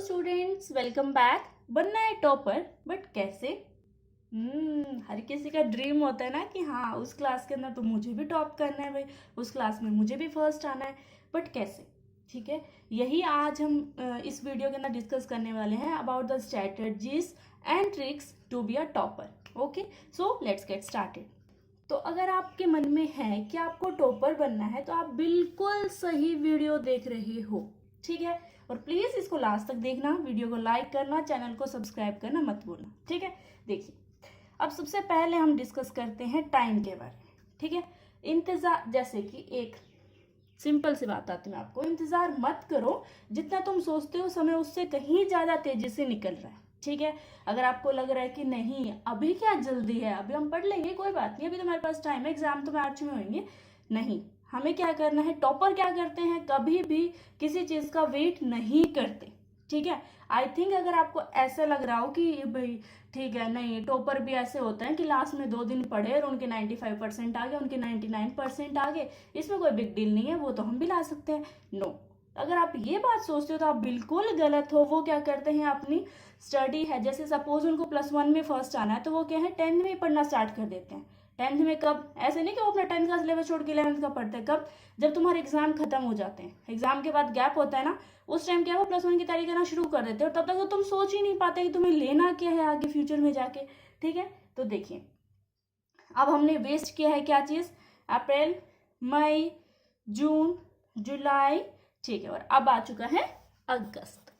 Students, welcome back. बनना है topper, but कैसे? हर किसी का ड्रीम होता है ना कि हाँ, उस क्लास के अंदर तो मुझे भी टॉप करना है भाई, उस क्लास में मुझे भी फर्स्ट आना है। बट कैसे? ठीक है, यही आज हम इस वीडियो के अंदर डिस्कस करने वाले हैं about the strategies and tricks to be a topper. Okay, so let's get started. तो अगर आपके मन में है कि आपको टॉपर बनना है तो आप बिल्कुल सही वीडियो देख रहे हो। ठीक है, और प्लीज इसको लास्ट तक देखना, वीडियो को लाइक करना, चैनल को सब्सक्राइब करना मत भूलना। ठीक है, देखिए अब सबसे पहले हम डिस्कस करते हैं टाइम के बारे में। ठीक है, इंतजार, जैसे कि एक सिंपल सी बात आती है आपको, इंतजार मत करो। जितना तुम सोचते हो समय उससे कहीं ज्यादा तेजी से निकल रहा है। ठीक है, अगर आपको लग रहा है कि नहीं अभी क्या जल्दी है, अभी हम पढ़ लेंगे, कोई बात नहीं, अभी तो हमारे पास टाइम है, एग्जाम तो मार्च में होंगे। नहीं, हमें क्या करना है, टॉपर क्या करते हैं, कभी भी किसी चीज का वेट नहीं करते। ठीक है, आई थिंक अगर आपको ऐसा लग रहा हो कि भाई ठीक है, नहीं टॉपर भी ऐसे होते हैं कि लास्ट में 2 दिन पढ़े और उनके 95% आ गए, उनके 99% आ गए, इसमें कोई बिग डील नहीं है, वो तो हम भी ला सकते हैं। नो, अगर आप ये बात सोचते हो तो आप बिल्कुल गलत हो। वो क्या करते हैं, अपनी स्टडी है, जैसे सपोज उनको +1 में फर्स्ट आना है तो वो क्या है 10th में पढ़ना स्टार्ट कर देते हैं। 10th में कब, ऐसे नहीं कि वो अपना 10th का सिलेबस छोड़ के 11th का पढ़ते हैं, कब, जब तुम्हारे एग्जाम खत्म हो जाते हैं, एग्जाम के बाद गैप होता है ना, उस टाइम क्या वो +1 की तैयारी करना शुरू कर देते हैं, और तब तक तो तुम सोच ही नहीं पाते कि तुम्हें लेना क्या है आगे फ्यूचर में जाके। ठीक है, तो देखिए अब हमने वेस्ट किया है क्या चीज, अप्रैल, मई, जून, जुलाई। ठीक है, और अब आ चुका है अगस्त।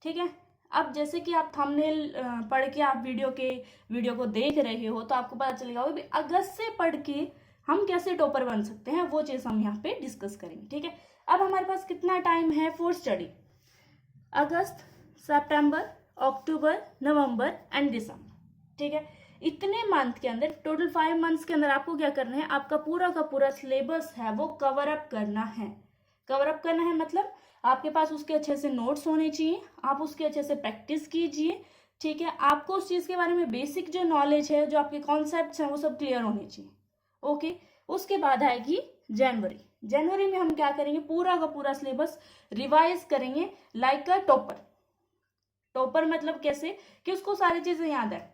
ठीक है, अब जैसे कि आप थंबनेल पढ़ के आप वीडियो को देख रहे हो तो आपको पता चलेगा कि अगस्त से पढ़ के हम कैसे टॉपर बन सकते हैं, वो चीज हम यहाँ पे डिस्कस करेंगे। ठीक है, अब हमारे पास कितना टाइम है फॉर स्टडी, अगस्त, सितंबर, अक्टूबर, नवंबर एंड दिसंबर। ठीक है, इतने मंथ के अंदर, टोटल 5 मंथ्स के अंदर आपको क्या करना है, आपका पूरा का पूरा सिलेबस है वो कवर अप करना है। कवर अप करना है मतलब आपके पास उसके अच्छे से नोट्स होने चाहिए, आप उसके अच्छे से प्रैक्टिस कीजिए। ठीक है, आपको उस चीज के बारे में बेसिक जो नॉलेज है, जो आपके कॉन्सेप्ट्स हैं, वो सब क्लियर होने चाहिए। ओके, उसके बाद आएगी जनवरी। जनवरी में हम क्या करेंगे, पूरा का पूरा सिलेबस रिवाइज करेंगे लाइक अ टॉपर। टॉपर मतलब कैसे, कि उसको सारी चीजें याद है।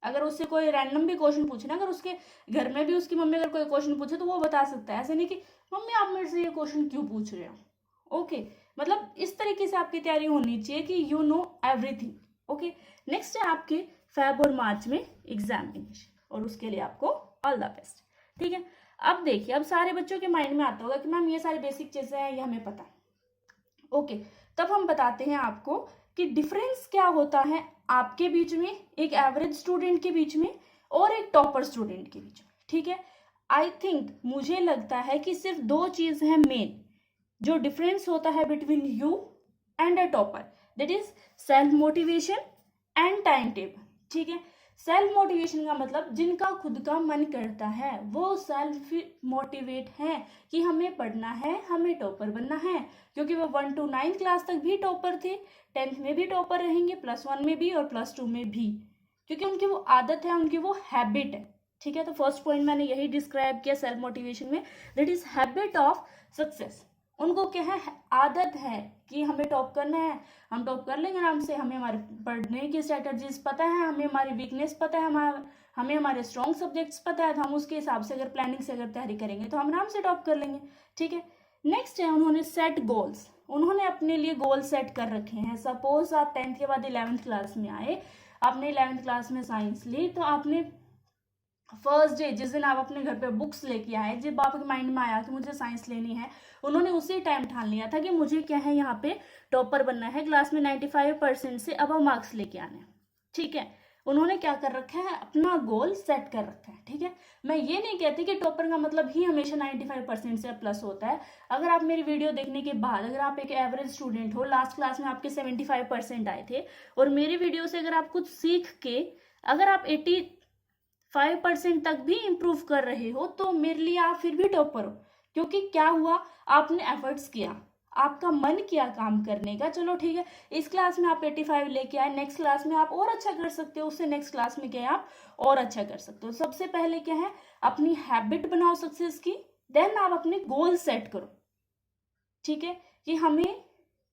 अगर उससे कोई रैंडम भी क्वेश्चन पूछे ना, अगर उसके घर में भी उसकी मम्मी अगर कोई क्वेश्चन पूछे तो वो बता सकता है, ऐसे नहीं कि मम्मी आप मेरे से ये क्वेश्चन क्यों पूछ रहे हो। ओके, मतलब इस तरीके से आपकी तैयारी होनी चाहिए कि you know everything. Okay, next है आपके फेब और मार्च में एग्जामिनेशन, और उसके लिए आपको ऑल द बेस्ट। ठीक है, अब देखिए, अब सारे बच्चों के माइंड में आता होगा कि मैम ये सारी बेसिक चीजें हैं, ये हमें पता है। ओके, तब हम बताते हैं आपको कि डिफरेंस क्या होता है आपके बीच में, एक एवरेज स्टूडेंट के बीच में और एक टॉपर स्टूडेंट के बीच में। ठीक है, आई थिंक मुझे लगता है कि सिर्फ 2 चीज है मेन जो डिफरेंस होता है between you and a topper, that is self motivation and time table. ठीक है, सेल्फ मोटिवेशन का मतलब जिनका खुद का मन करता है वो सेल्फ मोटिवेट है कि हमें पढ़ना है, हमें टॉपर बनना है, क्योंकि वो 1 to 9 क्लास तक भी टॉपर थे, 10th में भी टॉपर रहेंगे, +1 में भी और +2 में भी, क्योंकि उनकी वो आदत है, उनकी वो हैबिट है। ठीक है, तो फर्स्ट पॉइंट मैंने यही डिस्क्राइब किया सेल्फ मोटिवेशन में, that is habit of success. उनको क्या है, आदत है कि हमें टॉप करना है, हम टॉप कर लेंगे आराम से, हमें हमारे पढ़ने की स्ट्रेटजीज पता है, हमें हमारी वीकनेस पता है, हमें हमारे स्ट्रॉन्ग सब्जेक्ट्स पता है, तो हम उसके हिसाब से अगर प्लानिंग से अगर तैयारी करेंगे तो हम आराम से टॉप कर लेंगे। ठीक है, नेक्स्ट है उन्होंने सेट गोल्स, उन्होंने अपने लिए गोल सेट कर रखे हैं। सपोज आप 10th के बाद 11th क्लास में आए, आपने 11th क्लास में साइंस ली, तो आपने फर्स्ट डे जिस दिन आप अपने घर पे बुक्स लेके आए, जब आपके माइंड में आया कि मुझे साइंस लेनी है, उन्होंने उसी टाइम ठान लिया था कि मुझे क्या है, यहाँ पे टॉपर बनना है, क्लास में 95% से अब मार्क्स लेके आने। ठीक है, उन्होंने क्या कर रखा है, अपना गोल सेट कर रखा है। ठीक है, मैं ये नहीं कहती कि टॉपर का मतलब ही हमेशा 95% से प्लस होता है। अगर आप मेरी वीडियो देखने के बाद, अगर आप एक एवरेज स्टूडेंट हो, लास्ट क्लास में आपके 75% आए थे, और मेरी वीडियो से अगर आप कुछ सीख के अगर आप 85% तक भी इंप्रूव कर रहे हो तो मेरे लिए आप फिर भी टॉपर हो, क्योंकि क्या हुआ, आपने एफर्ट्स किया, आपका मन किया काम करने का। चलो ठीक है, इस क्लास में आप 85 लेके आए, नेक्स्ट क्लास में आप और अच्छा कर सकते हो, उससे नेक्स्ट क्लास में क्या है आप और अच्छा कर सकते हो। सबसे पहले क्या है, अपनी हैबिट बनाओ सक्सेस की, देन आप अपने गोल सेट करो। ठीक है, कि हमें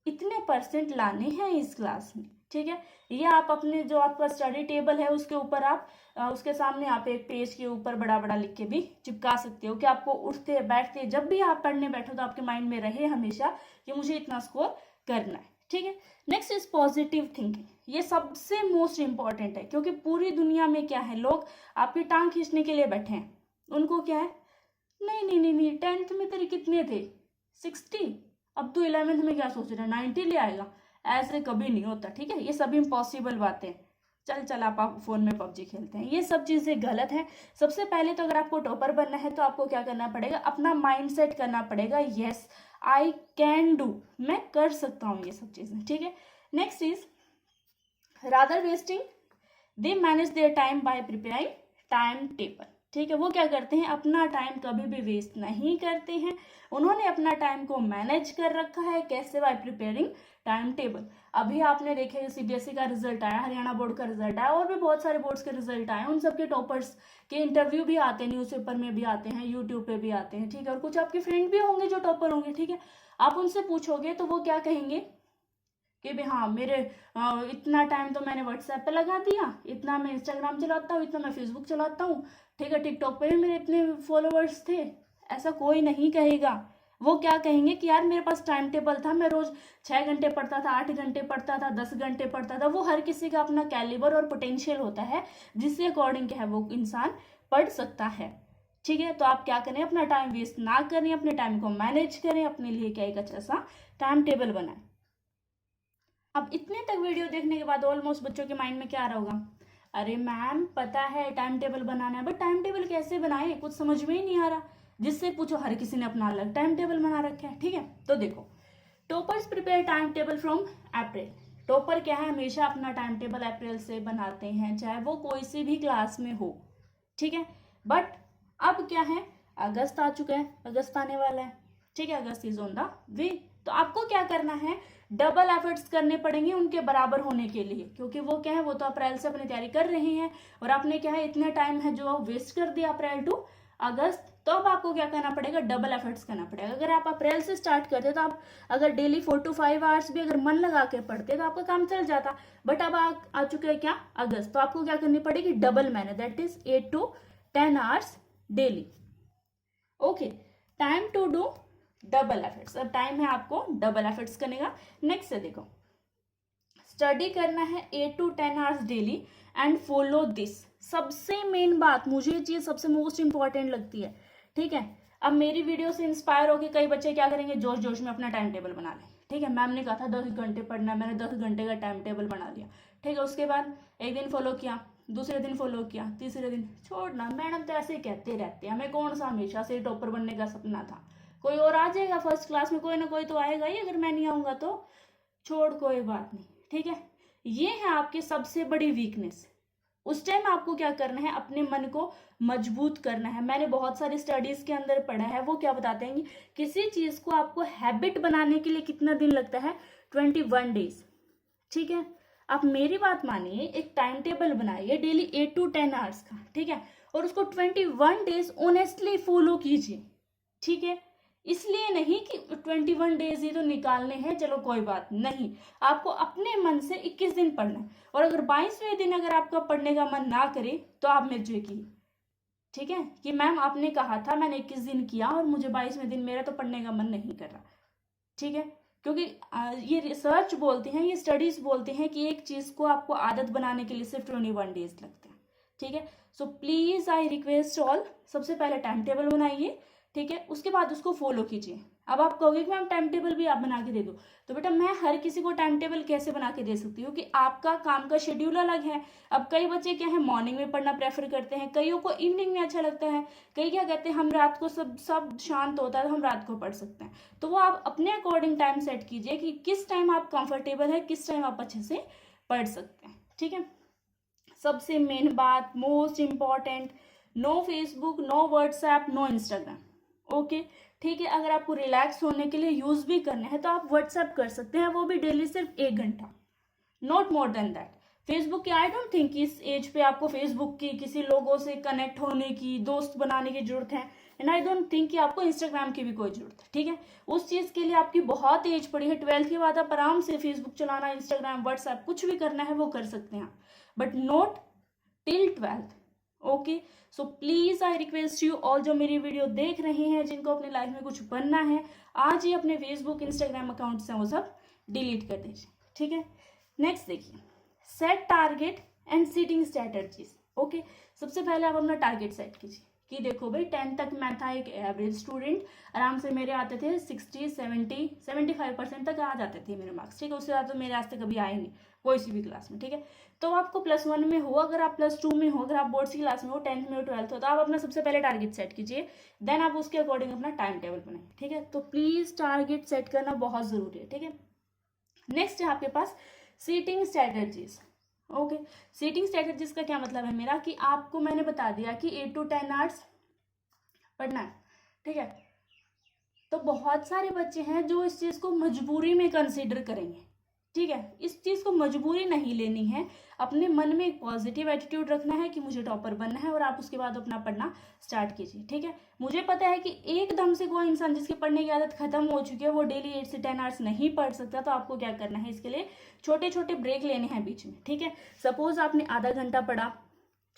इतने परसेंट लाने हैं इस क्लास में, ठीक है। ये आप अपने जो आपका स्टडी टेबल है उसके ऊपर आप उसके सामने आप एक पेज के ऊपर बड़ा बड़ा लिख के भी चिपका सकते हो कि आपको उठते बैठते जब भी आप पढ़ने बैठो तो आपके माइंड में रहे हमेशा कि मुझे इतना स्कोर करना है, ठीक है। Next is positive thinking. ये सबसे मोस्ट इंपॉर्टेंट है, क्योंकि पूरी दुनिया में क्या है, लोग आपकी टांग खींचने के लिए बैठे हैं। उनको क्या है, नहीं नहीं नहीं नहीं, 10th में तेरे कितने थे, 60, अब तू 11th में क्या सोच रहा है, 90 ले आएगा। ऐसे कभी नहीं होता, ठीक है। ये सब इम्पॉसिबल बातें हैं। चल आप फोन में पबजी खेलते हैं, ये सब चीजें गलत है। सबसे पहले तो अगर आपको टॉपर बनना है तो आपको क्या करना पड़ेगा, अपना माइंड सेट करना पड़ेगा, यस आई कैन डू, मैं कर सकता हूँ ये सब चीजें, ठीक है। Next is rather wasting they manage their time bye preparing time table, ठीक है। वो क्या करते हैं, अपना टाइम कभी भी वेस्ट नहीं करते हैं। उन्होंने अपना टाइम को मैनेज कर रखा है, कैसे, बाय प्रिपेयरिंग टाइम टेबल। अभी आपने देखे सीबीएसई का रिजल्ट आया, हरियाणा बोर्ड का रिजल्ट आया, और भी बहुत सारे बोर्ड्स के रिजल्ट आए। उन सबके टॉपर्स के इंटरव्यू भी आते हैं, न्यूज़पेपर में भी आते हैं, यूट्यूब पे भी आते हैं, ठीक है। और कुछ आपके फ्रेंड भी होंगे जो टॉपर होंगे, ठीक है। आप उनसे पूछोगे तो वो क्या कहेंगे कि भाई हाँ मेरे इतना टाइम तो मैंने व्हाट्सएप पे लगा दिया, इतना मैं इंस्टाग्राम चलाता हूँ, इतना मैं फेसबुक चलाता हूँ, ठीक है, टिकटॉक पे भी मेरे इतने फॉलोअर्स थे। ऐसा कोई नहीं कहेगा। वो क्या कहेंगे कि यार मेरे पास टाइम टेबल था, मैं रोज 6 घंटे पढ़ता था, 8 घंटे पढ़ता था, 10 घंटे पढ़ता था। वो हर किसी का अपना कैलिबर और पोटेंशियल होता है, जिसके अकॉर्डिंग क्या है वो इंसान पढ़ सकता है, ठीक है। तो आप क्या करें, अपना टाइम वेस्ट ना करें, अपने टाइम को मैनेज करें, अपने लिए क्या एक अच्छा सा टाइम टेबल बनाएं। अब इतने तक वीडियो देखने के बाद ऑलमोस्ट बच्चों के माइंड में क्या आ रहा होगा, अरे मैम पता है टाइम टेबल बनाना है, बट टाइम टेबल कैसे बनाए, कुछ समझ में ही नहीं आ रहा। जिससे पूछो हर किसी ने अपना अलग टाइम टेबल बना रखा है, ठीक है। तो देखो, toppers prepare time table from April. Topper क्या है, हमेशा अपना टाइम टेबल अप्रैल से बनाते हैं, चाहे वो कोई सी भी क्लास में हो, ठीक है। बट अब क्या है, अगस्त आ चुका है, अगस्त आने वाला है, ठीक है, अगस्त इज ऑन द वे। तो आपको क्या करना है, डबल एफर्ट्स करने पड़ेंगे उनके बराबर होने के लिए, क्योंकि वो क्या है, वो तो अप्रैल से अपनी तैयारी कर रहे हैं, और आपने क्या है इतना टाइम है जो वेस्ट कर दिया अप्रैल टू अगस्त। तो अब आपको क्या करना पड़ेगा, डबल एफर्ट्स करना पड़ेगा। अगर आप अप्रैल से स्टार्ट करते तो आप अगर डेली 4 to 5 आवर्स भी अगर मन लगा के पढ़ते तो आपका काम चल जाता। बट अब आ चुके हैं क्या, अगस्त, तो आपको क्या करनी पड़ेगी, डबल मेहनत, that is 8 to 10 hours daily. Okay, time to do double efforts. अब टाइम है आपको डबल एफर्ट्स करने का। नेक्स्ट से देखो, स्टडी करना है 8 to 10 hours daily and follow this. सबसे मेन बात, मुझे ये चीज सबसे मोस्ट इंपॉर्टेंट लगती है, ठीक है। अब मेरी वीडियो से इंस्पायर होकर कई बच्चे क्या करेंगे, जोश जोश में अपना टाइम टेबल बना लें, ठीक है। मैम ने कहा था 10 घंटे पढ़ना है, मैंने 10 घंटे का टाइम टेबल बना लिया, ठीक है। उसके बाद एक दिन फॉलो किया, दूसरे दिन फॉलो किया, तीसरे दिन छोड़ना, मैडम तो ऐसे ही कहते रहते हैं, हमें कौन सा हमेशा से टॉपर बनने का सपना था, कोई और आ जाएगा फर्स्ट क्लास में, कोई ना कोई तो आएगा ही, अगर मैं नहीं आऊंगा तो छोड़, कोई बात नहीं, ठीक है। ये है आपकी सबसे बड़ी वीकनेस। उस टाइम आपको क्या करना है, अपने मन को मजबूत करना है। मैंने बहुत सारी स्टडीज के अंदर पढ़ा है, वो क्या बताते हैं कि किसी चीज को आपको हैबिट बनाने के लिए कितना दिन लगता है, 21 डेज, ठीक है। आप मेरी बात मानिए, एक टाइम टेबल बनाइए डेली 8 to 10 आवर्स का, ठीक है, और उसको 21 डेज ऑनेस्टली फॉलो कीजिए, ठीक है। इसलिए नहीं कि 21 डेज ही तो निकालने हैं, चलो कोई बात नहीं, आपको अपने मन से 21 दिन पढ़ना है। और अगर 22वें दिन अगर आपका पढ़ने का मन ना करे तो आप मुझे की, ठीक है, कि मैम आपने कहा था, मैंने 21 दिन किया और मुझे 22वें दिन मेरा तो पढ़ने का मन नहीं कर रहा, ठीक है। क्योंकि ये रिसर्च बोलते हैं, ये स्टडीज बोलते हैं कि एक चीज को आपको आदत बनाने के लिए सिर्फ 21 डेज लगते हैं, ठीक है। So please I request all, सबसे पहले टाइम टेबल बनाइए, ठीक है, उसके बाद उसको फॉलो कीजिए। अब आप कहोगे कि मैम टाइम टेबल भी आप बना के दे दो, तो बेटा मैं हर किसी को टाइम टेबल कैसे बना के दे सकती हूँ, कि आपका काम का शेड्यूल अलग है। अब कई बच्चे क्या है, मॉर्निंग में पढ़ना प्रेफर करते हैं, कईयों को इवनिंग में अच्छा लगता है, कई क्या कहते हैं हम रात को सब शांत होता है तो हम रात को पढ़ सकते हैं। तो वो आप अपने अकॉर्डिंग टाइम सेट कीजिए कि किस टाइम आप कंफर्टेबल है, किस टाइम आप अच्छे से पढ़ सकते हैं, ठीक है। सबसे मेन बात, most important, no Facebook, no WhatsApp, no Instagram, okay, ठीक है। अगर आपको रिलैक्स होने के लिए यूज भी करना है तो आप व्हाट्सएप कर सकते हैं, वो भी डेली सिर्फ 1 घंटा, not more than that. Facebook की आई डोंट थिंक इस एज पे आपको फेसबुक की किसी लोगों से कनेक्ट होने की, दोस्त बनाने की जरूरत है, एंड आई डोंट थिंक कि आपको इंस्टाग्राम की भी कोई जरूरत है, ठीक है। उस चीज़ के लिए आपकी बहुत एज पड़ी है। 12th के बाद आप आराम से फेसबुक चलाना, इंस्टाग्राम, व्हाट्सएप, कुछ भी करना है वो कर सकते हैं, but not till 12th। Okay, so please I request you all जो मेरी वीडियो देख रहे हैं, जिनको अपनी लाइफ में कुछ बनना है, आज ही अपने फेसबुक इंस्टाग्राम अकाउंट से वो सब डिलीट कर दीजिए, ठीक है। नेक्स्ट देखिए, set target and setting strategies. Okay, सबसे पहले आप अपना टारगेट सेट कीजिए कि देखो भाई 10th तक मैं था एक एवरेज स्टूडेंट, आराम से मेरे आते थे 60, 70, 75% तक आ जाते थे मेरे मार्क्स, ठीक है। उससे ज़्यादा तो मेरे आज तक कभी आए नहीं कोई सी भी क्लास में, ठीक है। तो आपको +1 में हो, अगर आप +2 में हो, अगर आप बोर्ड्स की क्लास में हो, 10th में हो, 12th हो, तो आप अपना सबसे पहले टारगेट सेट कीजिए, देन आप उसके अकॉर्डिंग अपना टाइम टेबल बनाइए, ठीक है। तो प्लीज टारगेट सेट करना बहुत जरूरी है, ठीक है। नेक्स्ट है आपके पास seating strategies. Okay, seating strategies का क्या मतलब है मेरा, कि आपको मैंने बता दिया कि 8 to 10 आवर्स पढ़ना है, ठीक है। तो बहुत सारे बच्चे हैं जो इस चीज़ को मजबूरी में कंसीडर करेंगे, ठीक है। इस चीज़ को मजबूरी नहीं लेनी है, अपने मन में एक पॉजिटिव एटीट्यूड रखना है कि मुझे टॉपर बनना है, और आप उसके बाद अपना पढ़ना स्टार्ट कीजिए, ठीक है। मुझे पता है कि एकदम से कोई इंसान जिसकी पढ़ने की आदत खत्म हो चुकी है वो डेली 8 से 10 आवर्स नहीं पढ़ सकता, तो आपको क्या करना है, इसके लिए छोटे छोटे ब्रेक लेने हैं बीच में, ठीक है। सपोज आपने आधा घंटा पढ़ा,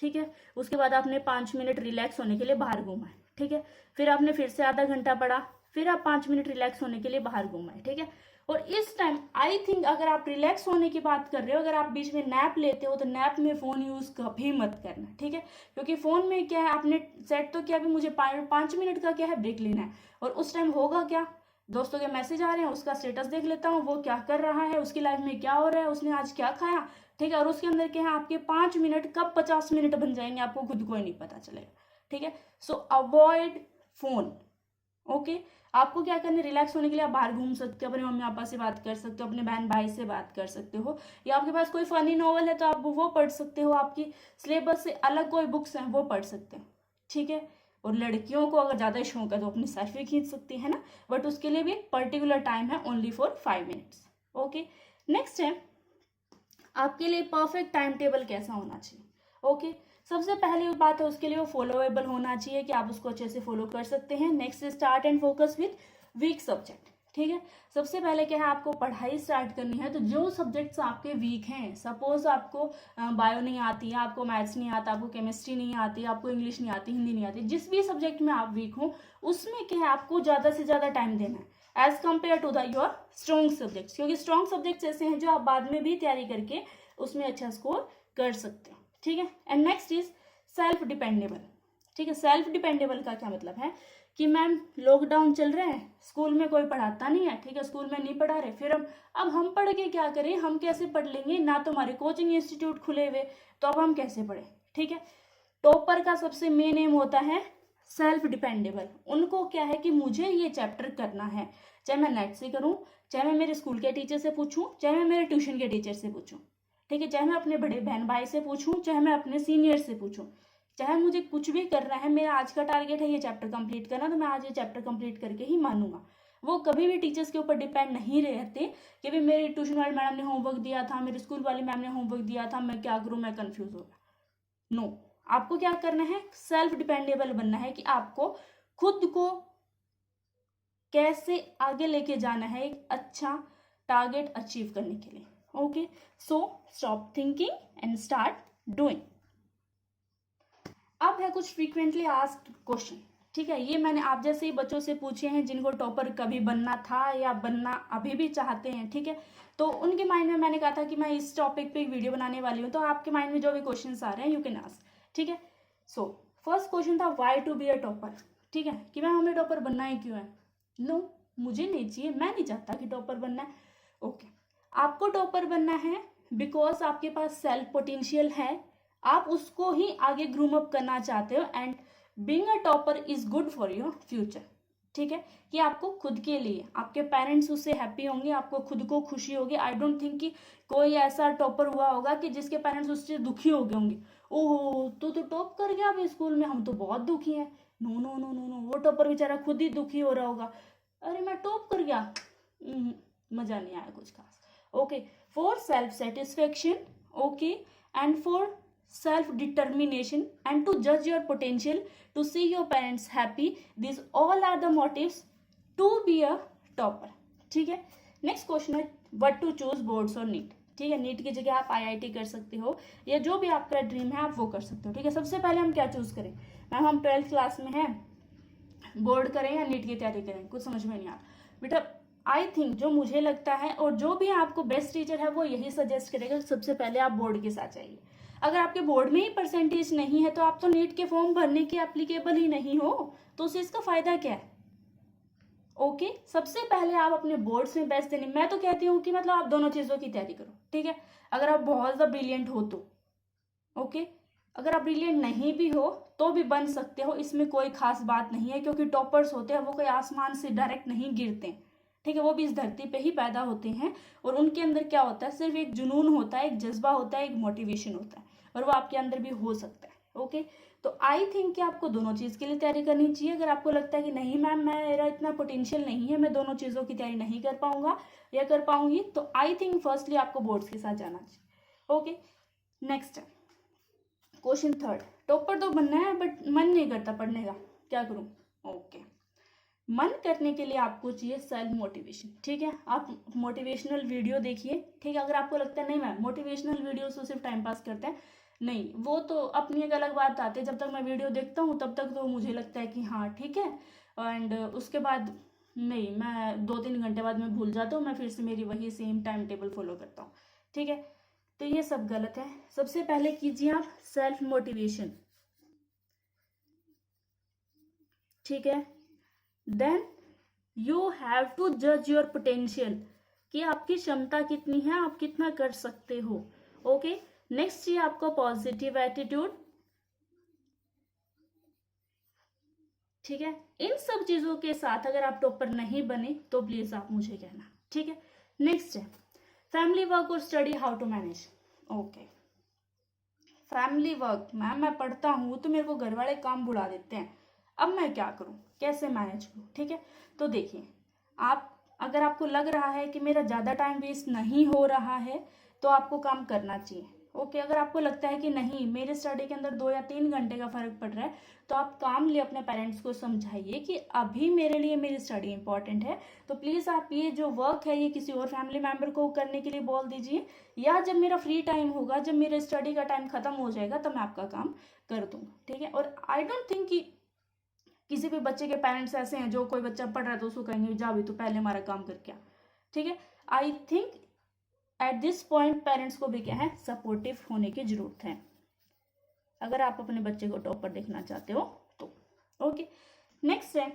ठीक है, उसके बाद आपने 5 मिनट रिलैक्स होने के लिए बाहर घूमा है, ठीक है। फिर आपने फिर से आधा घंटा पढ़ा, फिर आप 5 मिनट रिलैक्स होने के लिए बाहर घूमा है, ठीक है। और इस टाइम आई थिंक अगर आप रिलैक्स होने की बात कर रहे हो, अगर आप बीच में नैप लेते हो, तो नैप में फ़ोन यूज़ कभी मत करना, ठीक है। क्योंकि फ़ोन में क्या है, आपने सेट तो किया भी मुझे 5 मिनट का क्या है ब्रेक लेना है, और उस टाइम होगा क्या, दोस्तों के मैसेज आ रहे हैं, उसका स्टेटस देख लेता हूँ, वो क्या कर रहा है, उसकी लाइफ में क्या हो रहा है, उसने आज क्या खाया, ठीक है। और उसके अंदर क्या है, आपके 5 मिनट कब 50 मिनट बन जाएंगे आपको खुद को ही नहीं पता चलेगा, ठीक है। सो अवॉइड फोन। ओके, आपको क्या करना है, रिलैक्स होने के लिए आप बाहर घूम सकते हो, अपने मम्मी पापा से बात कर सकते हो, अपने बहन भाई से बात कर सकते हो, या आपके पास कोई फनी नॉवल है तो आप वो पढ़ सकते हो, आपकी सिलेबस से अलग कोई बुक्स हैं वो पढ़ सकते हो, ठीक है। और लड़कियों को अगर ज़्यादा शौक है तो अपनी सेल्फी खींच सकती है ना, बट उसके लिए भी एक पर्टिकुलर टाइम है, only for 5 minutes. Okay, next है आपके लिए परफेक्ट टाइम टेबल कैसा होना चाहिए। ओके, सबसे पहली बात है उसके लिए वो फॉलोएबल होना चाहिए कि आप उसको अच्छे से फॉलो कर सकते हैं। Next, start and focus with weak subject, ठीक है। सबसे पहले क्या है, आपको पढ़ाई स्टार्ट करनी है, तो जो सब्जेक्ट्स आपके वीक हैं, सपोज आपको बायो नहीं आती है, आपको मैथ्स नहीं आता, आपको केमिस्ट्री नहीं आती, आपको इंग्लिश नहीं आती, हिंदी नहीं आती, जिस भी सब्जेक्ट में आप वीक हो उसमें क्या है, आपको ज़्यादा से ज़्यादा टाइम देना है as compare to the your strong subjects, क्योंकि स्ट्रॉन्ग सब्जेक्ट्स ऐसे हैं जो आप बाद में भी तैयारी करके उसमें अच्छा स्कोर कर सकते हो, ठीक है। And next is self dependable, ठीक है। सेल्फ डिपेंडेबल का क्या मतलब है कि मैम लॉकडाउन चल रहा है, स्कूल में कोई पढ़ाता नहीं है, ठीक है, स्कूल में नहीं पढ़ा रहे, फिर अब हम पढ़ के क्या करें, हम कैसे पढ़ लेंगे, ना तो हमारे कोचिंग इंस्टीट्यूट खुले हुए, तो अब हम कैसे पढ़ें, ठीक है। टॉपर का सबसे मेन एम होता है सेल्फ डिपेंडेबल, उनको क्या है कि मुझे ये चैप्टर करना है, चाहे मैं नेट से करूं, चाहे मैं मेरे स्कूल के टीचर से पूछूं, चाहे मैं मेरे ट्यूशन के टीचर से पूछूं, ठीक है, चाहे मैं अपने बड़े बहन भाई से पूछूं, चाहे मैं अपने सीनियर से पूछूं, चाहे मुझे कुछ भी करना है, मेरा आज का टारगेट है ये चैप्टर कंप्लीट करना, तो मैं आज ये चैप्टर कंप्लीट करके ही मानूंगा। वो कभी भी टीचर्स के ऊपर डिपेंड नहीं रहते कि भाई मेरी ट्यूशन वाली मैडम ने होमवर्क दिया था, मेरे स्कूल वाली मैम ने होमवर्क दिया था, मैं क्या करूँ, मैं कंफ्यूज हो गया। नो, आपको क्या करना है, सेल्फ डिपेंडेबल बनना है कि आपको खुद को कैसे आगे लेके जाना है एक अच्छा टारगेट अचीव करने के लिए। Okay, so stop thinking and start doing. अब है कुछ फ्रीक्वेंटली आस्क्ड क्वेश्चन, ठीक है। ये मैंने आप जैसे ही बच्चों से पूछे हैं जिनको टॉपर कभी बनना था या बनना अभी भी चाहते हैं, ठीक है। तो उनके माइंड में मैंने कहा था कि मैं इस टॉपिक पे एक वीडियो बनाने वाली हूँ, तो आपके माइंड में जो भी क्वेश्चंस आ रहे हैं यू कैन आस्क, ठीक है। सो फर्स्ट क्वेश्चन था why to be a topper, ठीक है, कि मैम हमें टॉपर बनना ही क्यों है। नो, मुझे नहीं चाहिए, मैं नहीं चाहता कि टॉपर बनना है। ओके, आपको टॉपर बनना है बिकॉज आपके पास सेल्फ पोटेंशियल है, आप उसको ही आगे ग्रूम अप करना चाहते हो, and being a topper is good for your future, ठीक है। कि आपको खुद के लिए, आपके पेरेंट्स उससे हैप्पी होंगे, आपको खुद को खुशी होगी। आई डोंट थिंक कि कोई ऐसा टॉपर हुआ होगा कि जिसके पेरेंट्स उससे दुखी हो गए होंगे, ओहो तू तो टॉप कर गया अभी स्कूल में, हम तो बहुत दुखी हैं। No no no no no, वो टॉपर बेचारा खुद ही दुखी हो रहा होगा, अरे मैं टॉप कर गया, मजा नहीं आया कुछ खास। Okay, for self satisfaction, okay, and for self-determination, and to judge your potential, to see your parents happy. These all are the motives to be a topper. ठीक है. नेक्स्ट क्वेश्चन है what to choose बोर्ड्स और NEET. ठीक है, NEET की जगह आप IIT कर सकते हो या जो भी आपका ड्रीम है आप वो कर सकते हो. ठीक है, सबसे पहले हम क्या चूज करें. मैम हम 12th क्लास में हैं, बोर्ड करें या नीट की तैयारी करें, कुछ समझ में नहीं आ बेटा. आई थिंक जो मुझे लगता है और जो भी आपको बेस्ट टीचर है वो यही सजेस्ट करेगा कि सबसे पहले आप बोर्ड के साथ जाइए. अगर आपके बोर्ड में ही परसेंटेज नहीं है तो आप तो नीट के फॉर्म भरने के एप्लीकेबल ही नहीं हो, तो उसे इसका फायदा क्या है. ओके, सबसे पहले आप अपने बोर्ड्स में बेस्ट देने. मैं तो कहती हूँ कि मतलब आप दोनों चीजों की तैयारी करो. ठीक है, अगर आप बहुत ज्यादा ब्रिलियंट हो तो ओके, अगर आप ब्रिलियंट नहीं भी हो तो भी बन सकते हो, इसमें कोई खास बात नहीं है, क्योंकि टॉपर्स होते हैं वो कोई आसमान से डायरेक्ट नहीं गिरते हैं. ठीक है, वो भी इस धरती पे ही पैदा होते हैं और उनके अंदर क्या होता है, सिर्फ एक जुनून होता है, एक जज्बा होता है, एक मोटिवेशन होता है, और वो आपके अंदर भी हो सकता है. ओके, तो आई थिंक कि आपको दोनों चीज़ के लिए तैयारी करनी चाहिए. अगर आपको लगता है कि नहीं मैम मेरा इतना पोटेंशियल नहीं है, मैं दोनों चीज़ों की तैयारी नहीं कर पाऊंगा या कर पाऊंगी, तो आई थिंक फर्स्टली आपको बोर्ड्स के साथ जाना चाहिए. Okay, next question third. Topper तो बनना है बट मन नहीं करता पढ़ने का, क्या करूं. ओके, मन करने के लिए आपको चाहिए सेल्फ मोटिवेशन. ठीक है, आप मोटिवेशनल वीडियो देखिए. ठीक है, अगर आपको लगता है नहीं मैम मोटिवेशनल वीडियो तो सिर्फ टाइम पास करते हैं, नहीं, वो तो अपनी एक अलग बात आती है. जब तक मैं वीडियो देखता हूँ तब तक तो मुझे लगता है कि हाँ ठीक है, एंड उसके बाद नहीं, मैं 2-3 घंटे बाद मैं भूल जाता हूँ, मैं फिर से मेरी वही सेम टाइम टेबल फॉलो करता हूँ. ठीक है, तो ये सब गलत है. सबसे पहले कीजिए आप सेल्फ मोटिवेशन. ठीक है, देन यू हैव टू जज योर पोटेंशियल, कि आपकी क्षमता कितनी है, आप कितना कर सकते हो. ओके, नेक्स्ट चाहिए आपको पॉजिटिव एटीट्यूड. ठीक है, इन सब चीजों के साथ अगर आप टॉपर नहीं बने तो प्लीज आप मुझे कहना. ठीक है, नेक्स्ट है फैमिली वर्क और study how to manage. Okay, family work, ma'am मैं पढ़ता हूँ तो मेरे को घर वाले काम बुला देते हैं, अब मैं क्या करूँ, कैसे मैनेज करूँ. ठीक है, तो देखिए आप, अगर आपको लग रहा है कि मेरा ज़्यादा टाइम वेस्ट नहीं हो रहा है तो आपको काम करना चाहिए. ओके, अगर आपको लगता है कि नहीं मेरे स्टडी के अंदर 2 या 3 घंटे का फर्क पड़ रहा है, तो आप काम लिए अपने पेरेंट्स को समझाइए कि अभी मेरे लिए मेरी स्टडी इंपॉर्टेंट है, तो प्लीज़ आप ये जो वर्क है ये किसी और फैमिली मेम्बर को करने के लिए बोल दीजिए, या जब मेरा फ्री टाइम होगा, जब मेरे स्टडी का टाइम खत्म हो जाएगा तब मैं आपका काम कर दूंगा. ठीक है, और आई डोंट थिंक कि किसी भी बच्चे के पेरेंट्स ऐसे हैं जो कोई बच्चा पढ़ रहा है तो उसको कहेंगे जा भी तू पहले हमारा काम करके आ. ठीक है, I think at this point parents को भी क्या है, सपोर्टिव होने की जरूरत है, अगर आप अपने बच्चे को टॉपर देखना चाहते हो तो. ओके, नेक्स्ट है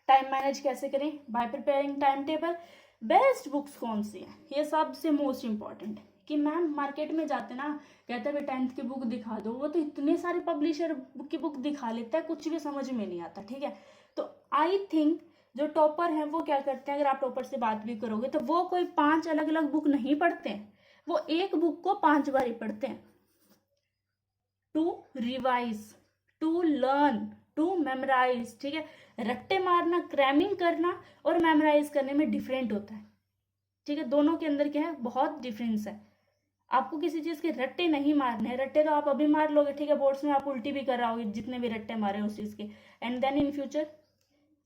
टाइम मैनेज कैसे करें, bye preparing time table. Best books कौन सी है, ये सबसे मोस्ट इंपॉर्टेंट है. कि मैम मार्केट में जाते ना, कहते हैं 10th की बुक दिखा दो, वो तो इतने सारे पब्लिशर की बुक दिखा लेता है, कुछ भी समझ में नहीं आता. ठीक है, तो आई थिंक जो टॉपर है वो क्या करते हैं, अगर आप टॉपर से बात भी करोगे तो वो कोई 5 अलग अलग बुक नहीं पढ़ते हैं, वो एक बुक को 5 बार ही पढ़ते हैं. To revise, to learn, to memorise. ठीक है, रट्टे मारना, क्रैमिंग करना और मेमोराइज करने में डिफरेंट होता है. ठीक है, दोनों के अंदर क्या है, बहुत डिफरेंस है. आपको किसी चीज के रट्टे नहीं मारने हैं, रट्टे तो आप अभी मार लोगे. ठीक है, बोर्ड्स में आप उल्टी भी कर रहे होगे जितने भी रट्टे मारे उस चीज के, एंड देन इन फ्यूचर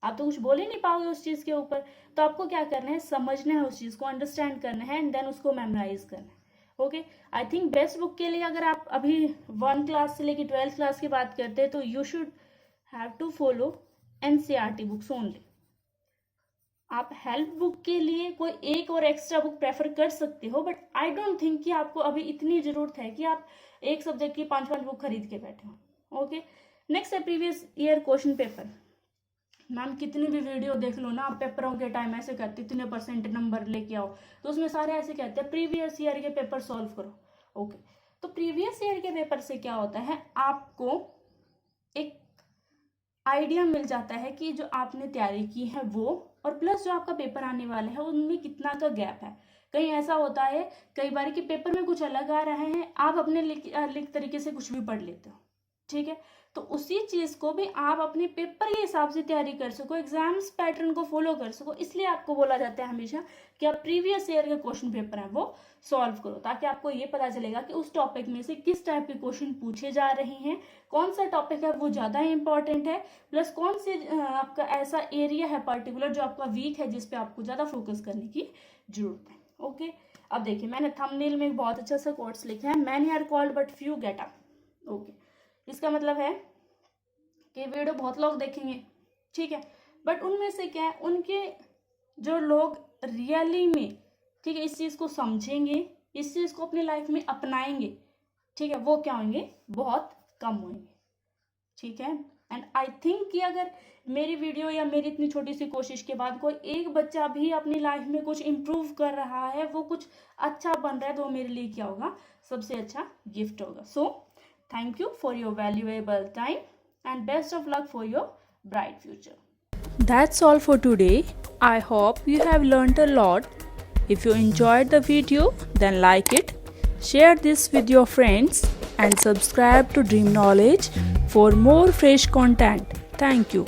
आप तो कुछ बोल ही नहीं पाओगे उस चीज के ऊपर. तो आपको क्या करना है, समझना है उस चीज को, अंडरस्टैंड करना है, एंड देन उसको मेमोराइज करना है. Okay, I think best book के लिए अगर आप अभी 1 क्लास से लेकर 12th क्लास की बात करते हैं तो you should have to follow NCERT books only. आप हेल्प बुक के लिए कोई एक और एक्स्ट्रा बुक प्रेफर कर सकते हो, बट आई डोंट थिंक कि आपको अभी इतनी जरूरत है कि आप एक सब्जेक्ट की 5-5 बुक खरीद के बैठे हो. ओके, नेक्स्ट है previous year question paper. Ma'am कितनी भी वीडियो देख लो ना, आप पेपरों के टाइम ऐसे कहते इतने % नंबर लेके आओ, तो उसमें सारे ऐसे कहते हैं प्रीवियस ईयर के पेपर सॉल्व करो. ओके, तो प्रीवियस ईयर के पेपर से क्या होता है, आपको एक आइडिया मिल जाता है कि जो आपने तैयारी की है वो, और प्लस जो आपका पेपर आने वाला है उनमें कितना का गैप है. कहीं ऐसा होता है कई बार कि पेपर में कुछ अलग आ रहे हैं, आप अपने लिख तरीके से कुछ भी पढ़ लेते हो. ठीक है, तो उसी चीज़ को भी आप अपने पेपर के हिसाब से तैयारी कर सको, एग्जाम्स पैटर्न को फॉलो कर सको। इसलिए आपको बोला जाता है हमेशा कि आप प्रीवियस ईयर के क्वेश्चन पेपर हैं वो सॉल्व करो, ताकि आपको ये पता चलेगा कि उस टॉपिक में से किस टाइप के क्वेश्चन पूछे जा रहे हैं, कौन सा टॉपिक है वो ज़्यादा इंपॉर्टेंट है, प्लस कौन से आपका ऐसा एरिया है पर्टिकुलर जो आपका वीक है, जिस पे आपको ज़्यादा फोकस करने की जरूरत है। ओके, अब देखिए मैंने थंबनेल में एक बहुत अच्छा सा कोट्स लिखा है, many are called but few get up. Okay, इसका मतलब है कि वीडियो बहुत लोग देखेंगे, ठीक है, बट उनमें से क्या है, उनके जो लोग रियली में, ठीक है, इस चीज़ को समझेंगे, इस चीज़ को अपनी लाइफ में अपनाएंगे, ठीक है, वो क्या होंगे, बहुत कम होंगे, ठीक है। एंड आई थिंक कि अगर मेरी वीडियो या मेरी इतनी छोटी सी कोशिश के बाद कोई एक बच्चा भी अपनी लाइफ में कुछ इम्प्रूव कर रहा है, वो कुछ अच्छा बन रहा है, तो मेरे लिए क्या होगा, सबसे अच्छा गिफ्ट होगा। So thank you for your valuable time and best of luck for your bright future. That's all for today. I hope you have learned a lot. If you enjoyed the video, then like it, share this with your friends and subscribe to Dream Knowledge for more fresh content. Thank you.